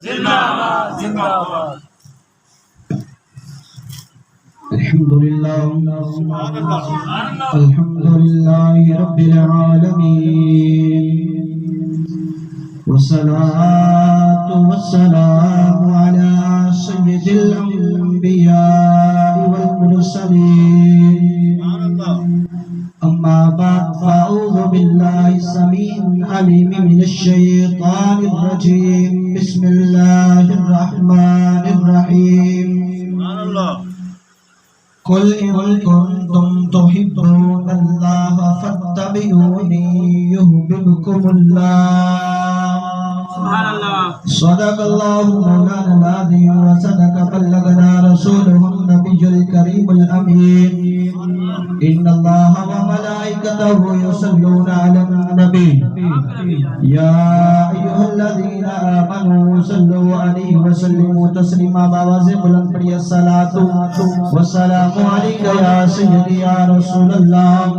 زندہ باد الحمدللہ رب العالمین والصلاة والسلام على سید الانبیاء والمرسلین اما بعد فاعوذ باللہ السمیع العلیم من الشیطان الرجیم بسم اللہ الرحمن الرحیم قل إن كنتم تحبون الله فاتبعوني يحببكم الله صدق الله مولانا العظيم وصدق بلغنا رسوله النبي الكريم الأمين إن الله وملائكته يصلون على النبي يا أيها الذين آمنوا صلوا عليه وسلموا تسليما بواسع بلند پڑھیے الصلاة والسلام عليك يا سيدي يا رسول الله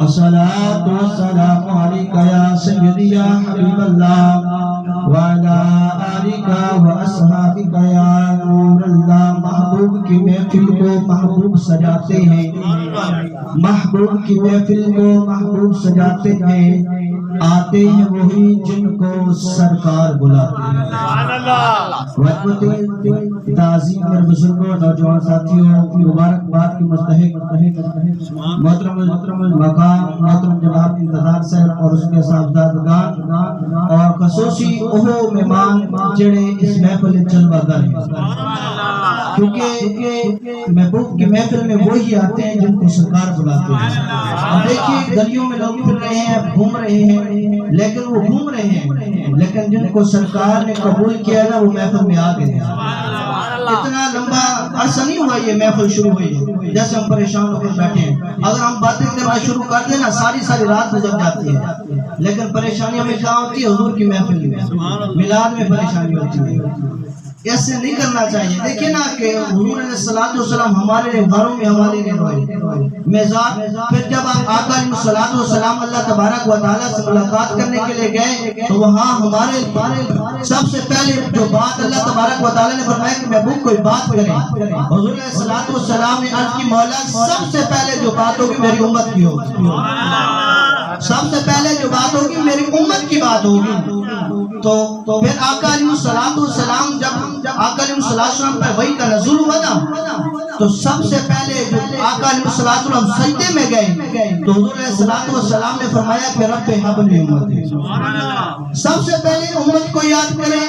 الصلاة والسلام عليك يا سيدي يا حبيب الله وعلى آلك وأصحابك يا نور الله محبوب کی محفل کو محبوب سجاتے ہیں محبوب کی محفل کو محبوب سجاتے ہیں آتے ہیں وہی جن کو سرکار بلاتے ہیں تعظیم اور بزرگوں نوجوان ساتھیوں مبارکباد کی مستحق محترم مقام محترم جناب انتظار صاحب اور اس کے صاحبزادگان اور خصوصی اوہ مہمان جڑے اس محفل جلوہ گر ہیں کیونکہ محبوب کی محفل میں وہی آتے ہیں جن کو سرکار بلاتے ہیں اب دیکھیے گلیوں میں لوگ پھر رہے ہیں گھوم رہے ہیں لیکن وہ گھوم رہے ہیں لیکن جن کو سرکار نے قبول کیا نا وہ محفل میں آ گئے ہیں اتنا لمبا عرصہ نہیں ہوا یہ محفل شروع ہوئی جیسے ہم پریشان ہو کر بیٹھے ہیں اگر ہم باتیں کرنا شروع کر دیں نا ساری رات گزر جاتی ہے لیکن پریشانی ہمیں کہاں ہوتی ہے حضور کی محفل میں میلاد میں پریشانی ہوتی ہے ایسے نہیں کرنا چاہیے دیکھیں نا کہ حضور علیہ السلام ہمارے گھروں میں ہمارے لیے روئے میزار پھر جب آپ آقا علیہ السلام اللہ تبارک و تعالیٰ سے ملاقات کرنے کے لیے گئے تو وہاں ہمارے سب سے پہلے جو بات اللہ تبارک و تعالیٰ نے فرمایا کہ محبوب کوئی بات کریں حضور علیہ السلام نے عرض کی مولا سب سے پہلے جو بات ہوگی میری امت کی ہوگی سب سے پہلے جو بات ہوگی میری امت کی بات ہوگی تو پھر آقا علیہ السلام جب آقا علیہ السلام پر وحی کا نزول ہوا نا تو سب سے پہلے جو آقا علیہ السلام سجدے میں گئے تو حضور علیہ السلام نے فرمایا کہ رب حبل امتی سب سے پہلے امت کو یاد کریں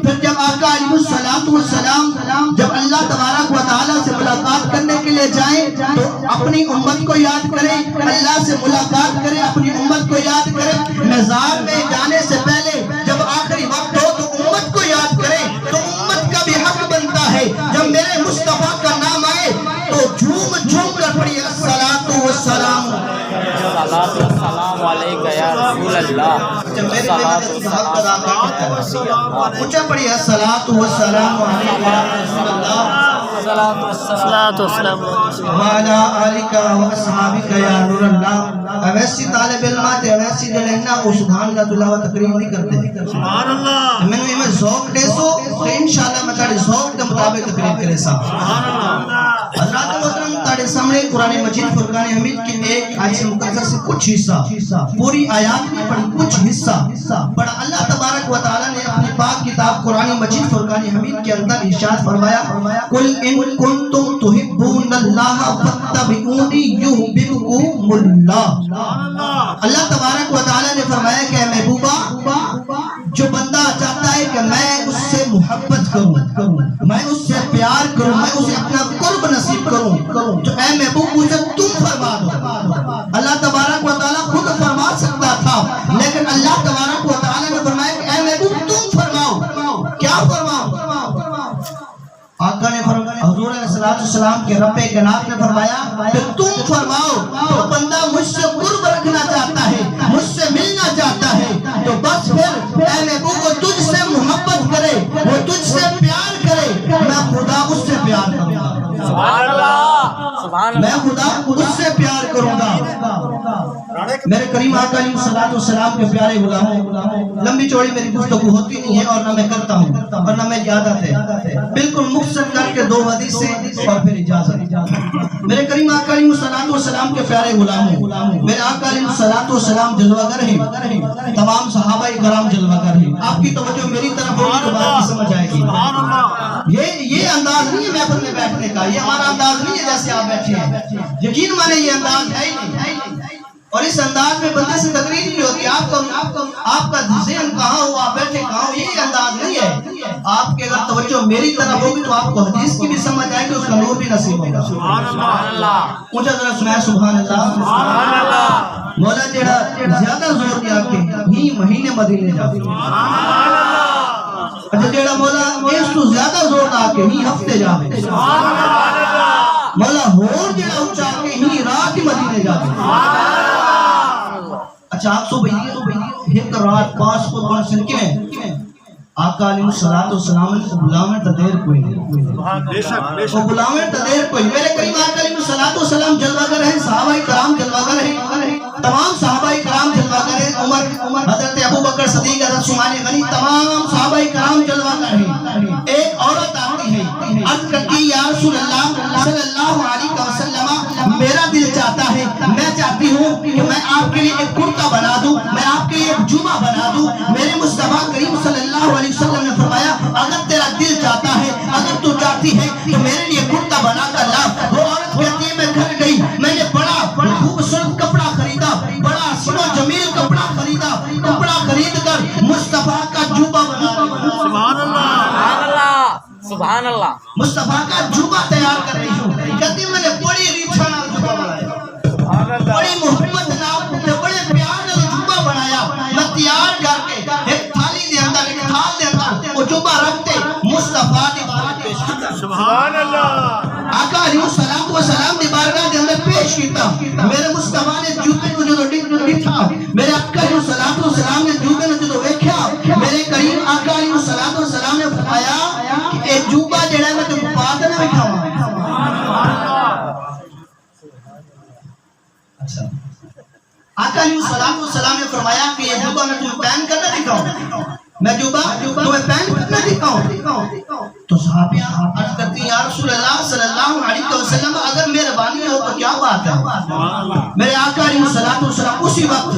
پھر جب آقا علیہ السلام جب اللہ تبارک و تعالیٰ سے ملاقات کرنے کے لیے جائیں تو اپنی امت کو یاد کریں اللہ سے ملاقات کریں اپنی امت کو یاد کریں مزار میں جانے سے پہلے جب آخری وقت ہو تو امت کو یاد کریں تو امت کا بھی حق بنتا ہے جب میرے مصطفیٰ کا نام آئے تو جھوم کر پڑھیے الصلاۃ والسلام علیک یا رسول اللہ اونچا پڑھیے الصلاۃ والسلام علیک یا رسول اللہ وعلى آلك وأصحابك يا نور اللہ اویسی طالب علمات اویسی جلنا وہ سبحان اللہ تلاوہ تقریم نہیں کرتے سبحان اللہ میں نے میں ذوق دے سو کہ انشاءاللہ میں تاڑی ذوق کے مطابق تقریم کرے سبحان اللہ حضرات محترم تاڑی سامنے قرآن مجید فرقان حمید کے ایک آیت سے مقدس سے کچھ حصہ پوری آیات میں پڑھی کچھ حصہ بڑا اللہ تبارک و تعالی نے اپنی پاک کتاب قرآن مجید فرقان حمید کے اندر ارشاد فرمایا قل ان کنتم تحبون اللہ فاتبعونی یحببکم اللہ اللہ تبارک و تعالی نے فرمایا کہ محبوبہ جو بندہ چاہتا ہے کہ میں اس سے محبت کروں میں اس سے پیار کروں میں اسے اپنا قرب نصیب کروں تو اے محبوب مجھے تم فرما دو اللہ تبارک و تعالی خود فرما سکتا تھا لیکن اللہ تبارک و تعالی نے فرمایا کہ اے محبوب تم فرماؤ کیا فرماؤ آقا نے فرمایا حضور علیہ السلام کے رب کائنات نے فرمایا کہ تم فرماؤ تو بندہ مجھ سے قرب رکھنا چاہتا ہے مجھ سے ملنا چاہتا ہے تو بس پھر اے محبوب وہ تجھ سے محبت کرے وہ تجھ سے پیار کرے میں خدا اس سے پیار کروں گا سبحان اللہ میں خدا اس سے پیار کروں گا میرے کریم آقا علیہ الصلوۃ والسلام کے پیارے غلاموں، لمبی چوڑی میری گفتگو ہوتی نہیں ہے اور نہ میں کرتا ہوں اور نہ میں عادت ہے، بالکل مختصر کر کے 2 حدیثیں اور پھر اجازت۔ میرے کریم آقا علیہ الصلوۃ والسلام کے پیارے غلاموں، میرے آقا علیہ الصلوۃ والسلام جلوہ گر ہیں، تمام صحابہ کرام جلوہ گر ہیں۔ آپ کی توجہ میری طرف ہوگی تو بات سمجھ آئے گی۔ یہ انداز نہیں ہے محفل میں بیٹھنے کا، یہ ہمارا انداز نہیں ہے جیسے آپ بیٹھے ہیں، یقین مانے یہ انداز ہے ہی نہیں، اور اس انداز میں بندے سے تقریر نہیں ہوتی۔ آپ کا ذہن کہاں ہو، آپ بیٹھے کہاں ہو، یہ انداز نہیں ہے۔ آپ کے اگر توجہ میری طرف ہوگی تو آپ کو حدیث کی بھی سمجھ آئے گی، اس کا نور بھی نصیب ہوگا۔ سبحان اللہ، اونچا ذرا سنائے سبحان اللہ۔ سبحان اللہ۔ مولا جڑا زیادہ زور دیا کہ ہی مہینے مدینے جا، اچھا جڑا مولا اس تو زیادہ زور دا کہ ہی ہفتے جا، مولا ہور جڑا اونچا کہ ہی رات ہی مدینے جا۔ اچھا آپ سو بھئی ایک رات 5 کو 5 سن کے آقا علیہ الصلوۃ والسلام نے بلاویں تا دیر کوئی نہیں، وہ بلاویں تا دیر کوئی۔ میرے کریم آقا علیہ الصلوۃ والسلام جلوہ گر ہیں، صحابہ کرام جلوہ گر ہیں، تمام صحابہ کرام جلوہ گر ہیں، عمر، حضرت ابو بکر صدیق، حضرت عثمان غنی، تمام صحابہ کرام جلوہ گر ہیں۔ ایک عورت آتی ہے، عرض کرتی یا رسول اللہ صلی اللہ علیہ وسلم، میرا دل چاہتا ہے، میں چاہتی ہوں کہ میں آپ کے لیے ایک کرتا بنا دوں، میں آپ کے لیے ایک جمعہ بنا دوں۔ میرے مصطفیٰ کریم صلی اللہ علیہ وسلم نے فرمایا اگر تیرا دل چاہتا ہے، اگر تو چاہتی ہے تو میرے لیے کرتا بنا کر لا۔ وہ عورت کہتی ہے میں گھر گئی، میں نے بڑا خوبصورت کپڑا خریدا، بڑا حسن و جمیل کپڑا خریدا، کپڑا خرید کر مصطفیٰ کا جوبہ بنا دیا۔ سبحان اللہ، سبحان اللہ۔ مصطفیٰ کا جوبہ تیار کر رہی ہوں، کہتی میں نے بڑی ریچھا نال جوبہ بنایا، بڑی محبت نال بڑے پیار نال جوبہ بنایا، میں تیار کر کے ایک تھالی دے اندر، ایک تھال دے اندر وہ جوبہ رکھتے مصطفیٰ دی بارگاہ پیش کیتا۔ سبحان اللہ۔ آقا علیہ الصلوۃ والسلام دی بارگاہ دے اندر پیش کیتا۔ میرے مصطفیٰ نے جوبے کو جو ڈٹھا، میرے آقا علیہ الصلوۃ والسلام نے جوبے کو جو ویکھیا، میرے کریم آقا علیہ الصلوۃ والسلام نے فرمایا کہ اے جوبہ جڑا ہے میں تے بعد نہ وکھاواں۔ اچھا آقا علیہ السلام نے فرمایا کہ یہ جوبہ میں تمہیں پہن کر نہ دکھاؤں، میں جوبہ تمہیں پہن کر نہ دکھاؤں۔ تو صحابیاں عرض کرتی ہیں یا رسول اللہ صلی اللہ علیہ وسلم اگر مہربانی ہو تو کیا بات ہے۔ میرے آقا علیہ السلام اسی وقت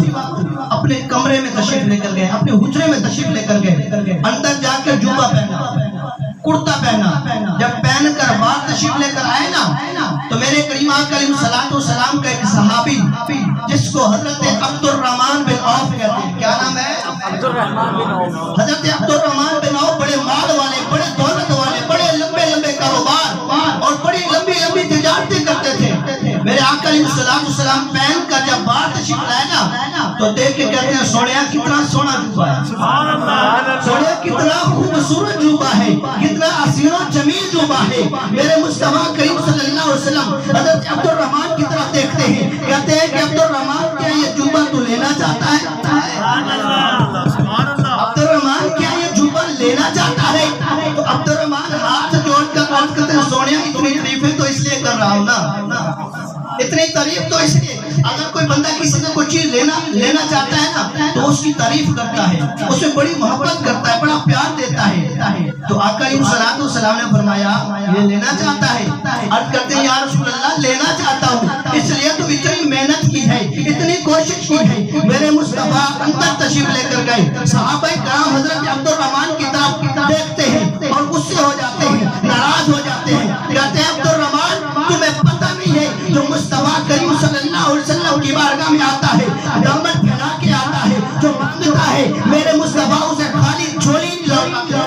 اپنے کمرے میں تشریف لے کر گئے، اپنے حجرے میں تشریف لے کر گئے، اندر جا کر جوبہ پہنا، کرتا پہنا۔ جب پہن کر باہر تشریف لے کر آئے نا تو میرے کریم آقا علیہ السلام کا ایک صحابی جس کو حضرت عبد الرحمن بن عوف کہتے ہیں، کیا نام ہے؟ عبد الرحمن بن عوف۔ حضرت عبد الرحمن بن عوف بڑے مال والے، بڑے دولت والے، بڑے لمبے لمبے کاروبار اور بڑی لمبی لمبی تجارتیں کرتے تھے۔ میرے آقا علیہ السلام پہن کر جب باہر تشریف لائے نا تو دیکھ کے کہتے ہیں سوڑیا کتنا سونا جوبہ ہے، سوڑیا کتنا خوبصورت جوبہ ہے، کتنا حسین و جمیل جوبہ ہے۔ میرے مصطفیٰ کریم صلی اللہ علیہ وسلم حضرت عبد الرحمن کی طرف دیکھتے ہیں، کہتے ہیں کہ عبد الرحمن کیا یہ جوبہ تو لینا چاہتا ہے؟ عبد الرحمن کیا یہ جوبہ لینا چاہتا ہے؟ تو عبد الرحمن ہاتھ جوڑ کر عرض کرتے ہیں سونیا اتنی تعریفیں تو اس لیے کر رہا ہوں نا، اتنی تعریف تو اس لیے، اگر کوئی بندہ کسی سے کوئی چیز لینا چاہتا ہے نا تو اس کی تعریف کرتا ہے، اسے بڑی محبت کرتا ہے، بڑا پیار دیتا ہے۔ تو آقا علیہ الصلوۃ والسلام نے فرمایا یہ لینا چاہتا ہے؟ عرض کرتے ہیں یا رسول اللہ لینا چاہتا ہوں، اس لیے تو اتنی محنت کی ہے، اتنی کوشش کی ہے۔ میرے مصطفیٰ اندر تشریف لے کر گئے، صحابہ کرام حضرت عبد الرحمن کی طرف دیکھتے ہیں اور غصے ہو جاتے ہیں، ناراض ہو جاتے ہیں، کہتے ہیں عبد الرحمن تمہیں پتہ نہیں ہے جو مصطفیٰ کریم صلی اللہ علیہ وسلم کی بارگاہ میں آتا ہے، دامن پھیلا کے آتا ہے، جو مانگتا ہے میرے مصطفیٰ اسے خالی جھولی نہیں لوٹاتا۔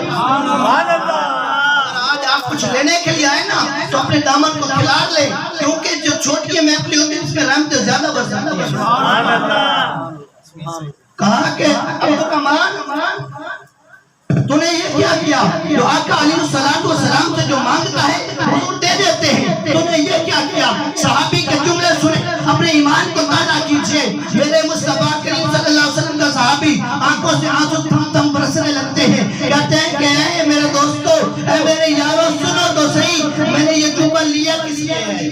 آج آپ کچھ لینے کے لیے آئے نا تو اپنے دامن کو کھلار لیں، کیونکہ جو چھوٹی محفلی ہوتی ہے اس میں رحمت زیادہ برساتی ہے۔ کہا کہ عبد الرحمن تو نے یہ کیا کیا؟ جو آقا علیہ السلام سے جو مانگتا ہے حضور دے دیتے ہیں، تو نے یہ کیا کیا؟ صحابی کے جملے سنے، اپنے ایمان کو تازہ کیجئے۔ میرے مصطفیٰ کریم صلی اللہ علیہ وسلم کا صحابی آنکھوں سے آنسو تھم تھم برسنے لگتے ہیں، کہتے ہیں کہ اے میرے دوستو، اے میرے یارو سنو تو صحیح، میں نے یہ جوبہ لیا کس لیے ہے؟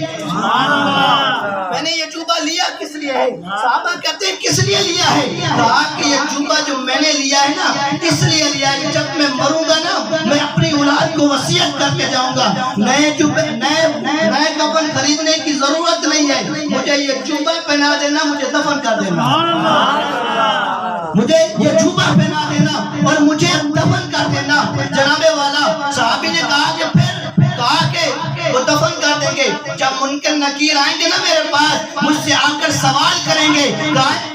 میں نے یہ جوبہ لیا کس لیے ہے؟ صحابہ کہتے کہتے ہیں کس لیے لیا ہے؟ کہا کہ یہ جوبہ جو میں نے لیا ہے نا اس لیے لیا ہے کہ جب میں مروں گا نا میں اپنی اولاد کو وصیت کر کے جاؤں گا، نئے کفن خریدنے کی ضرورت نہیں ہے، مجھے یہ جوبہ پہنا دینا، مجھے دفن کر دینا، مجھے یہ جوبہ پہنا دینا اور مجھے دفن کر دینا۔ جناب والا صحابی نے کہا کہ پھر کہا کہ وہ دفن کر دیں گے، جب منکر نکیر آئیں گے نا میرے پاس مجھ سے آ کر سوال کریں گے،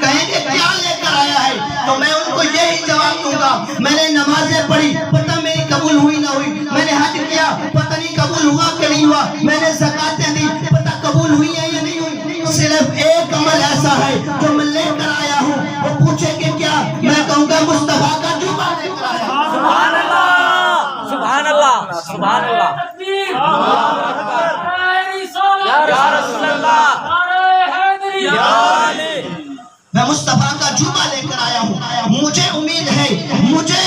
کہیں گے کیا لے کر آیا ہے، تو میں ان کو یہی جواب دوں گا میں نے نمازیں پڑھی پتہ میری قبول ہوئی نہ ہوئی، میں نے حج کیا پتہ نہیں قبول ہوا کہ نہیں ہوا، میں نے زکاتیں دی پتہ قبول ہوئی ہے یا نہیں ہوئی، صرف ایک عمل ایسا ہے جو میں لے کر آیا ہوں، وہ پوچھیں گے کیا، میں کہوں گا مصطفیٰ کا جوبہ لے کر آیا ہوں۔ سبحان اللہ سبحان اللہ سبحان اللہ یا رسول اللہ یا علی، میں مصطفیٰ کا جوبہ لے کر آیا ہوں، مجھے امید ہے، مجھے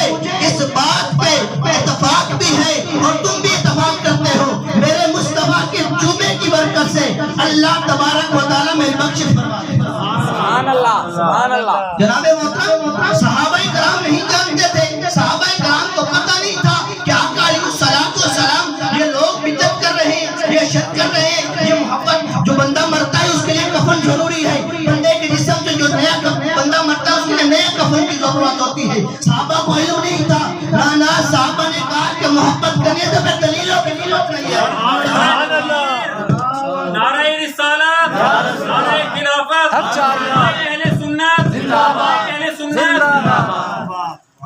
اس بات پہ اتفاق بھی ہے اور تم بھی اتفاق کرتے ہو، میرے مصطفیٰ کے جوبے کی برکت سے اللہ تبارک و تعالیٰ میں بخش فرما دے۔ سبحان اللہ سبحان اللہ۔ جناب محترم صحابہ کرام نہیں جانتے تھے، صحابہ کرام کو پتہ نہیں تھا کہ آقا علیہ السلام یہ لوگ بدعت کر رہے ہیں، یہ شرک کر رہے ہیں، یہ محبت جو بندہ مرتا ہے اس کے لیے کفن ضروری ہے، بندے کے جسم سے جو نیا بندہ مرتا ہے اس کے لیے نیا کفن کی ضرورت ہوتی ہے، صحابہ کو علم نہیں تھا، نہ صحابہ نے کہا کہ محبت کرنے سے پھر دلیلوں کی ضرورت نہیں ہے۔ سبحان اللہ، نعرہ رسالت، نعرہ خلافت، اہل سنت، اہل سنت۔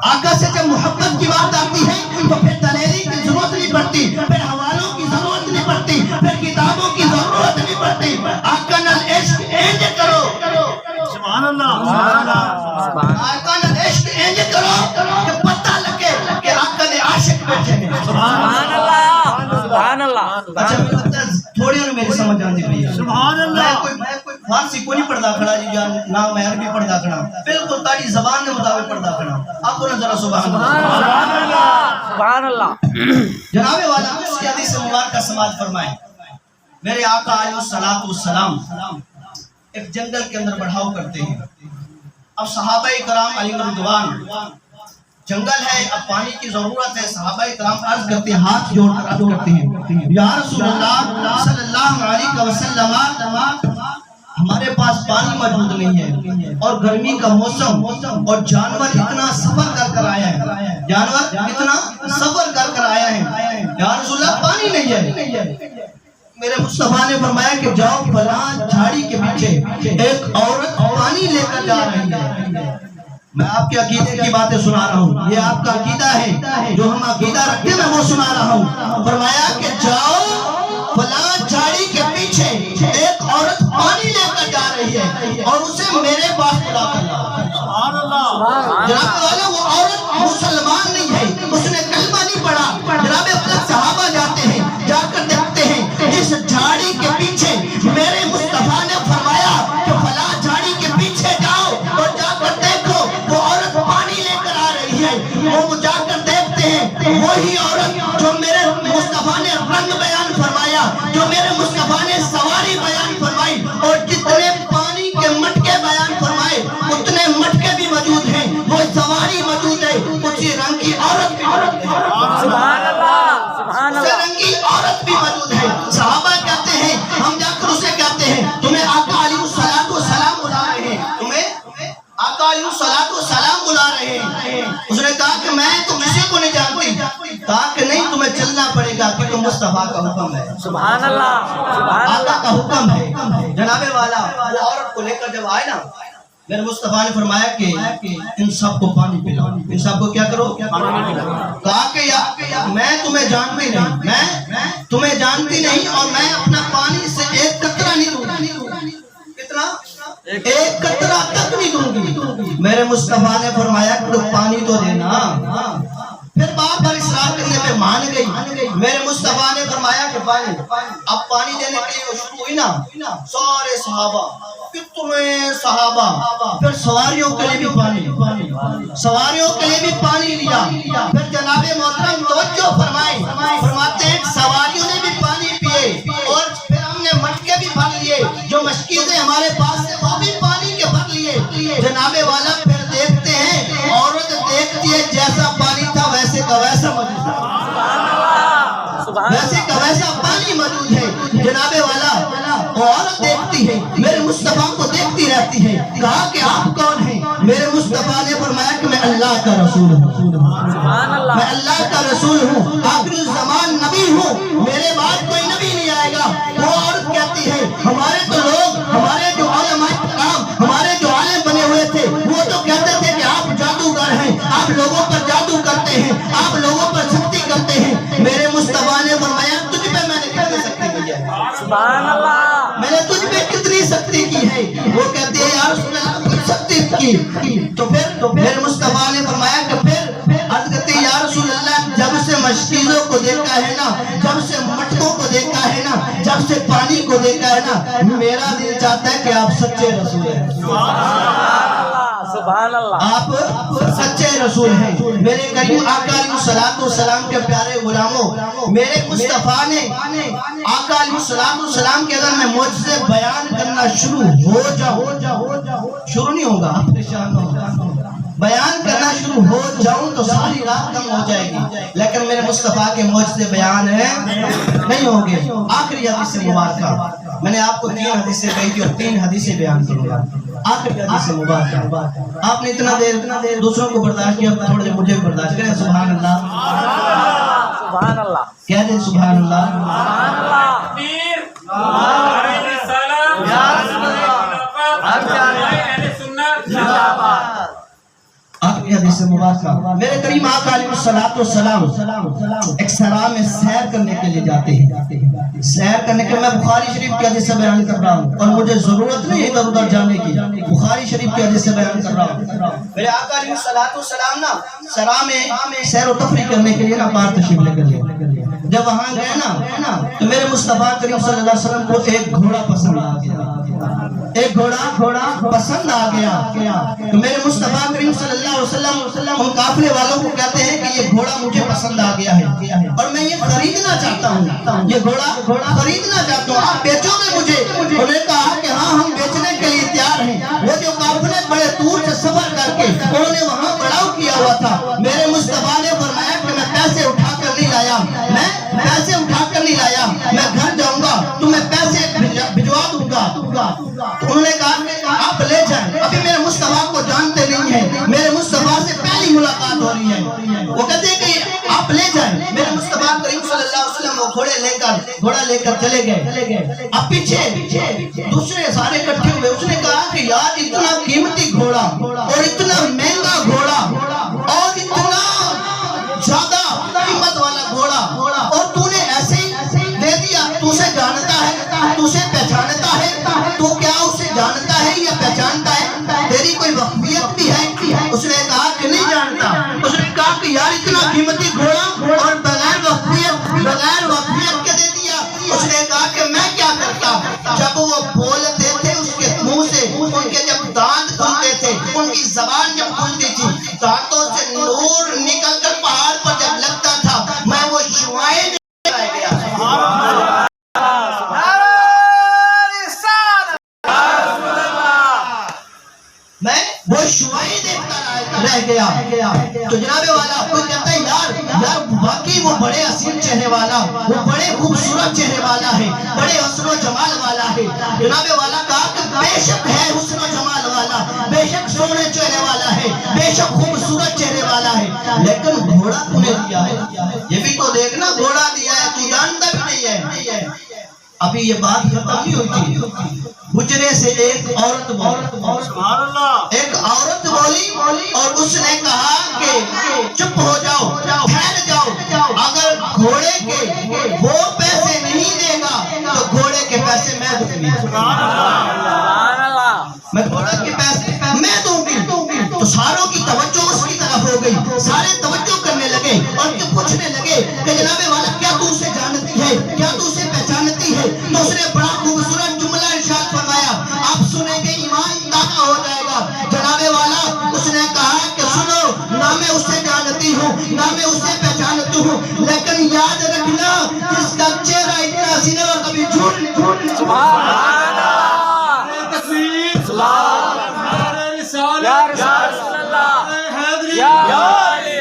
آقا سے جب محبت کی بات آتی ہے تو پھر دلیری کی ضرورت نہیں پڑتی، پھر حوالوں کی ضرورت نہیں پڑتی، پھر کتابوں کی ضرورت نہیں پڑتی، آقا نال عشق اینج کرو، سبحان اللہ، آقا نال عشق اینج کرو کہ پتہ لگے کہ آقا نے عاشق بیٹھے ہیں۔ سبحان اللہ سبحان اللہ۔ اچھا میں لگتا ہے تھوڑی انہوں میری سمجھ آنے پہ ہے، سبحان اللہ۔ میں کوئی فارسی کو نہیں پڑھتا کھڑا جی جان، نہ میں عربی پڑھتا کھڑا، بالکل تاری زبان کے مطابق پڑھتا کھڑا، آپ کو نظرہ سبحان اللہ سبحان اللہ۔ جناب والا اس کی حدیث مبارکہ سماعت فرمائیں، میرے آقا علیہ السلام ایک جنگل کے اندر بڑھاؤ کرتے ہیں، اب صحابہ کرام علیہ رضوان جنگل ہے، اب پانی کی ضرورت ہے، صحابہ کرام عرض کرتے ہیں، ہاتھ جوڑ کر عرض کرتے ہیں یا رسول اللہ صلی اللہ علیہ وسلم ہمارے پاس پانی موجود نہیں ہے اور گرمی کا موسم اور جانور اتنا سفر کر کر آیا ہے، جانور اتنا سفر کر کر آیا ہے، یا رسول اللہ پانی نہیں ہے۔ میرے مصطفیٰ نے فرمایا کہ جاؤ فلاں جھاڑی کے پیچھے ایک عورت پانی لے کر جا رہی ہے۔ میں آپ کے عقیدے کی باتیں سنا رہا ہوں، یہ آپ کا عقیدہ ہے جو ہم عقیدہ رکھتے ہیں میں وہ سنا رہا ہوں۔ فرمایا کہ جاؤ فلاں جھاڑی کے پیچھے ایک عورت پانی لے کر جا رہی ہے اور اسے میرے پاس بلا کر لاؤ۔ سبحان اللہ۔ جناب والا وہ عورت مسلمان نہیں ہے، اس نے کلمہ نہیں پڑھا۔ جناب والا صحابہ جاتے ہیں، جا کر دیکھتے ہیں جس جھاڑی کے پیچھے میرے مصطفیٰ نے فرمایا کہ فلاں جھاڑی کے پیچھے جاؤ اور جا کر دیکھو وہ عورت پانی لے کر آ رہی ہے، وہ جا کر دیکھتے ہیں وہی عورت جو میرے مصطفیٰ نے رنگ بیان فرمایا، جو میرے مصطفیٰ نے سواری بیان فرمائی اور جتنے پانی کے مٹکے بیان فرمائے اتنے مٹکے بھی موجود ہیں، وہ سواری موجود ہے، اسی رنگ کی عورت بھی موجود ہے، سبحان اللہ سبحان اسی اللہ۔ رنگ کی عورت بھی موجود ہے۔ صحابہ کہتے ہیں، ہم جا کر اسے کہتے ہیں تمہیں آقا علیہ السلام بلا رہے ہیں، تمہیں آقا علیہ السلام بلا رہے ہیں۔ اس نے کہا کہ میں تو کسی کو نہیں جانتی، کہا کہ نہیں تمہیں چلنا پڑے گا کہ تم مصطفیٰ کا حکم ہے، سبحان اللہ سبحان آقا اللہ۔ کا حکم ہے۔ جناب والا وہ عورت کو لے کر جب آئے نا میرے مصطفیٰ نے فرمایا کہ ان سب کو پانی پلاؤ، ان سب کو کیا کرو، کہا کہ یا میں تمہیں جانتی نہیں، میں تمہیں جانتی نہیں اور میں اپنا پانی سے ایک قطرہ نہیں دوں گی، کتنا ایک قطرہ تک نہیں دوں گی۔ میرے مصطفیٰ نے فرمایا کہ تو پانی تو دینا، پھر بار بار اصرار کرنے پہ مان گئی۔ میرے مصطفیٰ نے فرمایا کہ پانی، اب پانی دینے کے لیے وہ شروع ہوئی نا، سارے صحابہ کتنے صحابہ، پھر سواریوں کے لیے بھی پانی، سواریوں کے لیے بھی پانی لیا، پھر جناب محترم توجہ فرمائیں، فرماتے ہیں سواریوں نے بھی پانی پیے اور پھر ہم نے مٹکے بھی بھر لیے، جو مشکیزیں ہمارے پاس سے وہ بھی پانی کے بھر لیے، ویسے کا ویسا پانی موجود ہے. جناب والا وہ عورت دیکھتی ہے, میرے مصطفیٰ کو دیکھتی رہتی ہے. کہا کہ آپ کون ہیں؟ میرے مصطفیٰ نے فرمایا کہ میں اللہ کا رسول ہوں, میں اللہ کا رسول ہوں, آخری زمان نبی ہوں, میرے بعد کوئی نبی نہیں آئے گا. وہ عورت کہتی ہے ہمارے تو لوگ, ہمارے جو علماء کرام, ہمارے جو عالم بنے ہوئے تھے, وہ تو کہتے تھے کہ آپ جادوگر ہیں, آپ لوگوں پر جادو کرتے ہیں, آپ لوگوں پر سختی کرتے ہیں. میرے مصطفیٰ نے فرمایا تجھ پہ میں نے کتنی سختی کی ہے, سبحان اللہ, میں نے تجھ پہ کتنی سختی کی ہے. وہ کہتے ہیں یا رسول اللہ کوئی سختی کی. تو پھر میرے مصطفیٰ نے فرمایا کہ پھر عرض کرتے ہیں یا رسول اللہ جب سے مشکیزوں کو دیکھا ہے نا, جب سے مٹکوں کو دیکھا ہے نا, جب سے پانی کو دیکھا ہے نا, میرا دل چاہتا ہے کہ آپ سچے رسول ہیں, سبحان اللہ, آپ سچے رسول ہیں. میرے کریم آقا علیہ الصلوۃ والسلام کے پیارے غلاموں, میرے مصطفیٰ نے آقا علیہ الصلوۃ والسلام کے اگر میں معجزے بیان کرنا شروع ہو جاؤں, شروع نہیں ہوگا, بیان کرنا شروع ہو جاؤں تو ساری رات کم ہو جائے گی, لیکن میرے مصطفیٰ کے معجزے بیان نہیں ہوں گے. آخری حدیث مبارکہ میں نے آپ کو 3 حدیثیں کہی تھی اور 3 حدیثیں بیان کروں گا. آخری حدیث مبارکہ, آپ نے اتنا دیر دوسروں کو برداشت کیا, تھوڑا دیر مجھے بھی برداشت کریں. سبحان اللہ, سبحان اللہ, کہہ دیں سبحان اللہ. سبحان اللہ, تکبیر, نعرہ رسالت, نعرہ اہل سنت, زندہ باد. آخری حدیث مبارکہ میرے کریم آقا علیہ الصلوۃ والسلام ایک صحرا میں سیر کرنے کے لیے جاتے ہیں. سیر کرنے کے, میں بخاری شریف کی حدیث سے بیان کر رہا ہوں اور مجھے ضرورت نہیں ادھر ادھر جانے کی, بخاری شریف کی حدیث سے بیان کر رہا ہوں. میرے آقا علیہ الصلوۃ والسلام نا صحرا میں سیر و تفریح کرنے کے لیے نا باہر تشریف لے کر گئے. جب وہاں گئے نا تو میرے مصطفیٰ کریم صلی اللہ علیہ وسلم کو ایک گھوڑا پسند آ گیا, ایک گھوڑا پسند آ گیا. تو میرے مصطفیٰ کریم صلی اللہ علیہ وسلم ان قافلے والوں کو کہتے ہیں کہ یہ گھوڑا مجھے پسند آ گیا ہے اور میں یہ خریدنا چاہتا ہوں, یہ گھوڑا خریدنا چاہتا ہوں, آپ بیچو گے مجھے؟ انہوں نے کہا کہ ہاں ہم بیچنے کے لیے تیار ہیں. وہ جو قافلے بڑے دور سے سفر کر کے انہوں نے وہاں پڑاؤ کیا ہوا تھا. میرے مصطفیٰ نے فرمایا کہ میں پیسے اٹھا کر نہیں لایا, میں پیسے اٹھا کر نہیں لایا, میں گھر جاؤں گا تو میں پیسے بھجوا دوں گا. انہوں نے کہا آپ لے جائیں, ابھی میرے مصطفیٰ کو جانتے نہیں ہیں, میرے مصطفیٰ سے پہلی ملاقات ہو رہی ہے. وہ کہتے ہیں کہ آپ لے جائیں. میرے مصطفیٰ کریم صلی اللہ علیہ وسلم وہ گھوڑا لے کر چلے گئے. اب پیچھے دوسرے سارے اکٹھے ہوئے. اس نے کہا کہ یار اتنا قیمتی گھوڑا اور اتنا مہنگا گھوڑا اور اتنا زیادہ قیمت والا گھوڑا اور تو نے ایسے ہی دے دیا. تو اسے جانتا ہے, تو اسے پہچانتا ہے, تو کیا اسے جانتا ہے یا پہچانتا ہے؟ تیری کوئی وقفیت بھی ہے؟ اس نے کہا کہ نہیں جانتا. اس نے کہا کہ یار اتنا قیمتی گھوڑا اور بغیر وقفیت کے دے دیا. اس نے کہا کہ میں کیا کرتا, جب وہ بولتے تھے اس کے منہ سے, ان کے جب دانت کھلتے تھے, ان کی زبان جب کھلتی تھی, دانتوں سے نور نکل کر پہاڑ پر جب لگتا تھا, میں وہ شعائیں رہ گیا. میں وہ شعائیں دیکھتا رہ گیا. تو جناب والا کوئی کہتا ہے یار واقعی وہ بڑے حسین چہرے والا, وہ بڑے خوبصورت چہرے والا ہے, بڑے حسن و جمال والا ہے. جناب والا کہا کہ بے شک ہے حسن و جمال والا, بے شک سونے چہرے والا ہے, بے شک خوبصورت چہرے والا ہے, لیکن گھوڑا تو نے دیا ہے. یہ بھی تو دیکھنا, گھوڑا دیا ہے, تو جانتا بھی نہیں ہے. ابھی یہ بات ختم نہیں ہوتی. حجرے سے ایک عورت بولی اور اس نے کہا کہ چپ ہو جاؤ, ٹھہر جاؤ, اگر گھوڑے کے وہ پیسے نہیں دے گا تو گھوڑے کے پیسے میں دوں گی. میں گھوڑے کے پیسے میں دوں گی. تو ساروں کی توجہ اس کی طرف ہو گئی, سارے توجہ کرنے لگے اور پوچھنے لگے کہ جناب والا کیا تو اسے جانتی ہے, کیا تو اسے پہچانتی ہے؟ تو اس نے بڑا خوبصورت جملہ ارشاد فرمایا, آپ سنیں گے ایمان تازہ ہو جائے گا. جناب والا اس نے کہا کہ سنو, نہ میں اسے جانتی ہوں, نہ میں اسے پہچانتی ہوں, لیکن یاد رکھنا جس کا چہرہ اتنا سیدھا اور کبھی جھوٹ نہیں. سبحان اللہ, یا رسول اللہ, یا علی,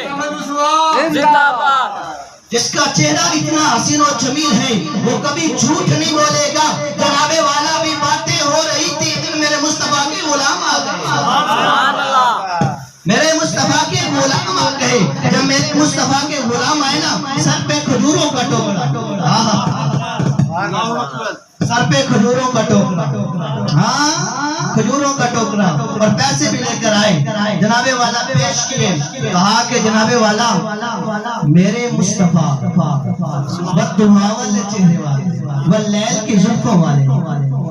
زندہ باد. جس کا چہرہ اتنا حسین و جمیل ہے وہ کبھی جھوٹ نہیں بولے گا. جناب والا بھی باتیں ہو رہی تھی اتنے میرے مصطفیٰ کے غلام آ گئے. سبحان اللہ. میرے مصطفیٰ کے غلام آ گئے. جب میرے مصطفیٰ کے غلام آئے نا سر پہ کھجوروں کا ٹوکرا. سر پہ کھجوروں کا ٹوکرا. ہاں کھجوروں کا ٹوکرا اور پیسے بھی لے کر آئے. جناب والا پیش کیے. کہا کہ جناب والا میرے مصطفیٰ بددعاول چہرے والے واللیل کی زلفوں والے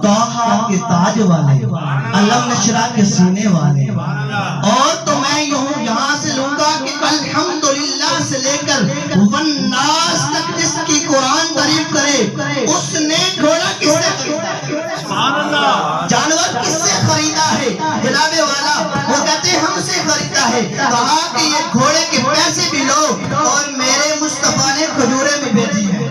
طٰہٰ کے تاج والے علم نشرہ کے سینے والے. اور تو میں یہاں سے لوں گا کہ الحمدللہ سے لے کر والناس تک جس کی قرآن تعریف کرے اس نے گھوڑا کس سے خریدا ہے؟ جانور کس سے خریدا ہے؟ جناب والا وہ کہتے ہیں ہم سے خریدا ہے. کہا کہ یہ گھوڑے کے پیسے بھی لو اور میرے مصطفیٰ نے کھجوریں بھی بھیجی ہیں.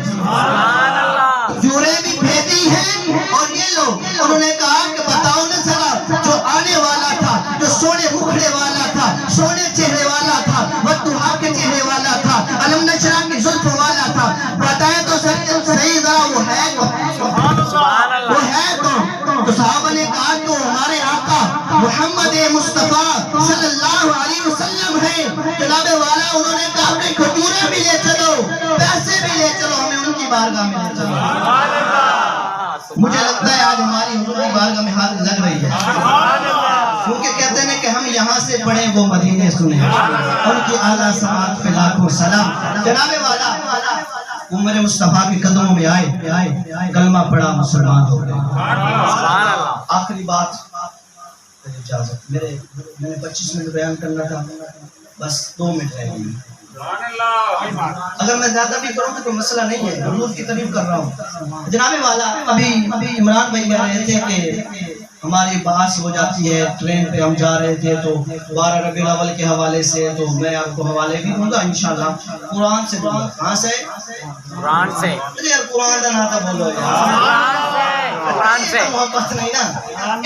کھجوریں بھی بھیجی ہیں اور یہ لو. انہوں نے کہا کہ بتاؤ نا ذرا جو آنے والا تھا جو سونے مکھڑے والا تھا سونے چہرے والا تھا والضحیٰ کے چہرے والا تھا علم نشرہ کی زلف والا تھا بتائیں تو صحیح ذرا وہ ہے کون؟ وہ ہے کون؟ تو صحابہ نے کہا کہ ہمارے آقا محمد مصطفیٰ صلی اللہ علیہ وسلم ہیں. جناب والا انہوں نے کہا کہ کھجوریں بھی لے چلو پیسے بھی لے چلو ہمیں ان کی بارگاہ میں لے چلو. مجھے لگتا ہے آج ہماری حضور کی بارگاہ میں ہاتھ لگ رہی ہے کیونکہ کہتے ہیں کہ ہم یہاں سے پڑھیں وہ مدینے سنیں. ان کی اعلیٰ سماعت پہ لاکھوں سلام. جناب والا عمر مصطفیٰ کے قدموں میں آئے کلمہ پڑھا مسلمان ہو گئے. آخری بات اجازت میں نے 25 منٹ بیان کرنا تھا بس 2 منٹ رہ گئی. اگر میں زیادہ بھی کروں تو کوئی مسئلہ نہیں ہے حضور کی تعریف کر رہا ہوں. جناب والا ابھی عمران بھائی کہہ رہے تھے کہ ہماری بحث ہو جاتی ہے ٹرین پہ ہم جا رہے تھے تو 12 ربیع الاول کے حوالے سے تو میں آپ کو حوالے بھی دوں گا انشاءاللہ. قرآن سے دوں گا. کہاں سے؟ قرآن سے. قرآن کا ناتا بولو قرآن سے. محبت نہیں نا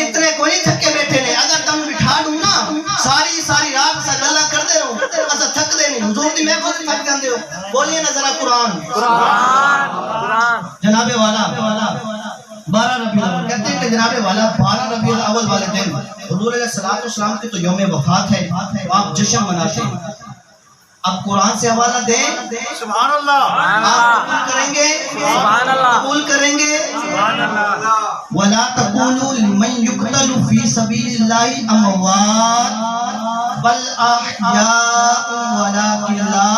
اتنے کوئی نہیں تھکے بیٹھے نہیں. اگر تم بٹھا دوں نا ساری رات سے گلا کر دے رہو ایسا تھک دے نہیں. حضور دی میں خود تھک جاندے ہو. بولیے نا ذرا قرآن. جناب والا 12 ربیع الاول کہتے ہیں کہ جناب والا 12 ربیع الاول والے دن حضور علیہ السلام کی تو یوم وفات ہے آپ جشن مناتے ہیں. اب قرآن سے حوالہ دیں سبحان اللہ. آپ قبول کریں گے سبحان اللہ. قبول کریں گے. سبحان اللہ. وَلَا تَقُولُوا لِمَنْ يُقْتَلُ فِي سَبِيلِ اللَّهِ أَمْوَاتٌ بَلْ أَحْيَاءٌ وَلَكِنْ لَا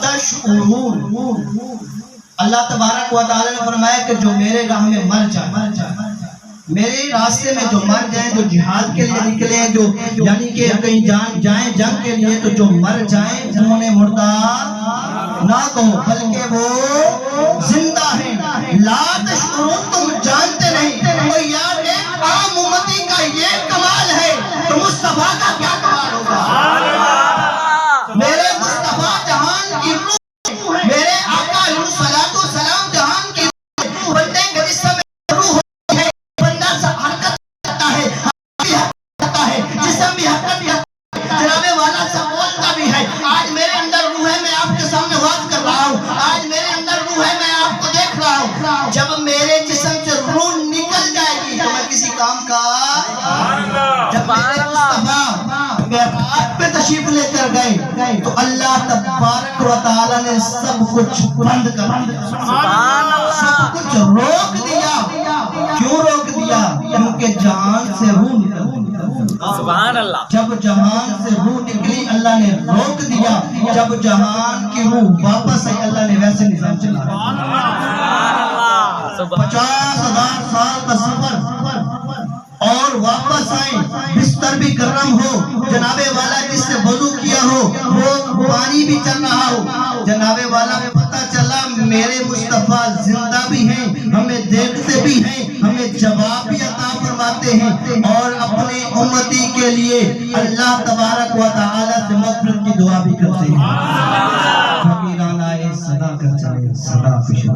تَشْعُرُونَ. اللہ تبارک و تعالی نے فرمایا کہ جو میرے راہ میں مر جائے میرے راستے میں جو مر جائیں جو جہاد کے لیے نکلے جو یعنی کہ کہیں جائیں جنگ کے لیے تو جو مر جائیں انہوں نے مردار نہ کہو بلکہ وہ زندہ ہیں. لا تشعرون تم جانتے نہیں. اور یار ایک عام امتی کا یہ کمال ہے تو مصطفیٰ کا کیا کمال ہوگا. میرے مصطفیٰ جہان کی روح میرے آقا علیہ الصلوۃ والسلام جہان کی روح بندے کے جسم میں روح ہوتی ہے بندہ سے حرکت کرتا ہے بھی کرتا ہے جسم بھی حرکت کرتا ہے. جناب والا سے بولتا بھی ہے. آج میرے اندر روح ہے میں آپ کے سامنے بات کر رہا ہوں. آج میرے اندر روح ہے میں آپ کو دیکھ رہا ہوں. جب میرے جسم سے روح نکل جائے گی تو میں کسی کام کا جب میرے مصطفیٰ معراج پہ تشریف لے کر گئے تو اللہ تبارک و تعالی نے سب کچھ بند کر دیا. سب کچھ روک دیا. کیوں روک دیا؟ کیونکہ جہان سے روح نکل. سبحان اللہ. جب جہان سے روح نکلی اللہ نے روک دیا. جب جہان کی روح واپس آئی اللہ نے ویسے نظام چلا. 50,000 سال کا سفر اور واپس آئیں بستر بھی گرم ہو جناب والا جس سے وضو کیا ہو وہ پانی بھی چل رہا ہو. جناب والا میں پتہ چلا میرے مصطفیٰ زندہ بھی ہیں ہمیں دیکھتے بھی ہیں ہمیں جواب بھی عطا فرماتے ہیں اور اپنے امتی کے لیے اللہ تبارک و تعالی سے مغفرت کی دعا بھی کرتے ہیں. فقیران آئے صدا کر چلے صدا خوش ہو.